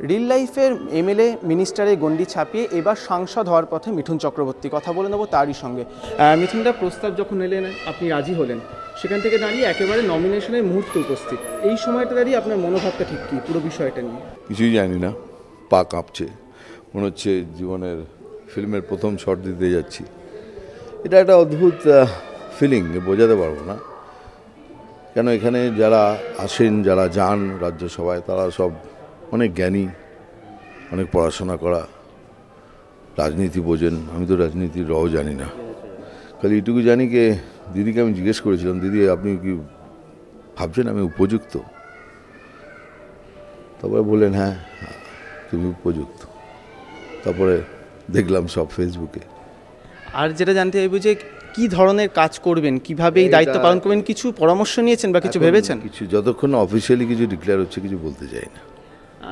Reel লাইফের MLA মিনিস্টারের গণ্ডি ছাপিয়ে এবার সাংসদ হওয়ার পথে মিঠুন চক্রবর্তী। কথা বলে নেব তারই সঙ্গে। মিঠুনদা, প্রস্তাব যখন এলেন আপনি রাজি হলেন, সেখান থেকে দাঁড়িয়ে একেবারে নমিনেশনের মুহূর্তে উপস্থিত, এই সময়টা দাঁড়িয়ে আপনার মনোভাবটা ঠিক কী পুরো বিষয়টা নিয়ে? কিছুই জানি না, পা কাঁপছে, মনে হচ্ছে জীবনের ফিল্মের প্রথম শট দিতে যাচ্ছি। এটা একটা অদ্ভুত ফিলিং, বোঝাতে পারবো না। কেন এখানে যারা আসেন, যারা যান রাজ্যসভায়, তারা সব অনেক জ্ঞানী, অনেক পড়াশোনা করা, রাজনীতি বোঝেন। আমি তো রাজনীতির রও জানি না, খালি এটুকু জানি যে দিদিকে আমি জিজ্ঞেস করেছিলাম, দিদি আপনি কি ভাবছেন আমি উপযুক্ত? তারপরে বললেন হ্যাঁ তুমি উপযুক্ত। তারপরে দেখলাম সব ফেসবুকে। আর যেটা জানতে চাইব যে কী ধরনের কাজ করবেন, কিভাবে এই দায়িত্ব পালন করবেন, কিছু পরামর্শ নিয়েছেন বা কিছু ভেবেছেন? কিছু যতক্ষণ অফিসিয়ালি কিছু ডিক্লেয়ার হচ্ছে কিছু বলতে চাই না।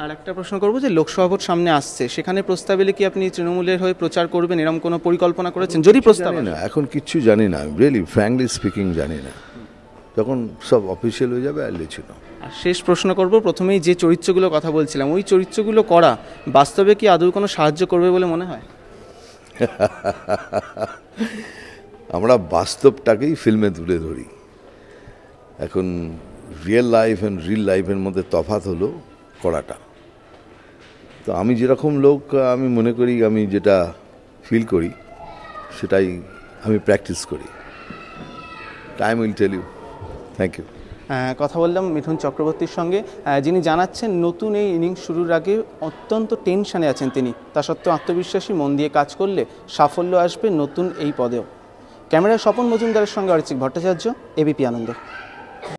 আর একটা প্রশ্ন করবো যে লোকসভা ভোট সামনে আসছে, সেখানে প্রস্তাব এলে কি আপনি তৃণমূলের হয়ে প্রচার করবেন, এরকম কোনো পরিকল্পনা করেছেন? যদি প্রস্তাব না, এখন কিচ্ছু জানি না, রিয়েলি ফ্র্যাঙ্কলি স্পিকিং জানি না। যখন সব অফিসিয়াল হয়ে যাবে আর লেছি না। আর শেষ প্রশ্ন করব, প্রথমেই যে চরিত্রগুলো কথা বলছিলাম, ওই চরিত্রগুলো করা বাস্তবে কি আদৌ কোনো সাহায্য করবে বলে মনে হয়? আমরা বাস্তবটাকেই ফিল্মে তুলে ধরি। এখন রিয়েল লাইফ অ্যান্ড রিল লাইফের মধ্যে তফাৎ হলো করাটা। তো আমি যেরকম লোক, আমি মনে করি আমি যেটা ফিল করি সেটাই আমি প্র্যাকটিস করি। Time will tell you. Thank you. কথা বললাম মিঠুন চক্রবর্তীর সঙ্গে, যিনি জানাচ্ছেন নতুন এই ইনিংস শুরুর আগে অত্যন্ত টেনশনে আছেন তিনি। তা সত্ত্বেও আত্মবিশ্বাসী, মন দিয়ে কাজ করলে সাফল্য আসবে নতুন এই পদেও। ক্যামেরায় স্বপন মজুমদারের সঙ্গে অরিচিক ভট্টাচার্য, এবিপি আনন্দ।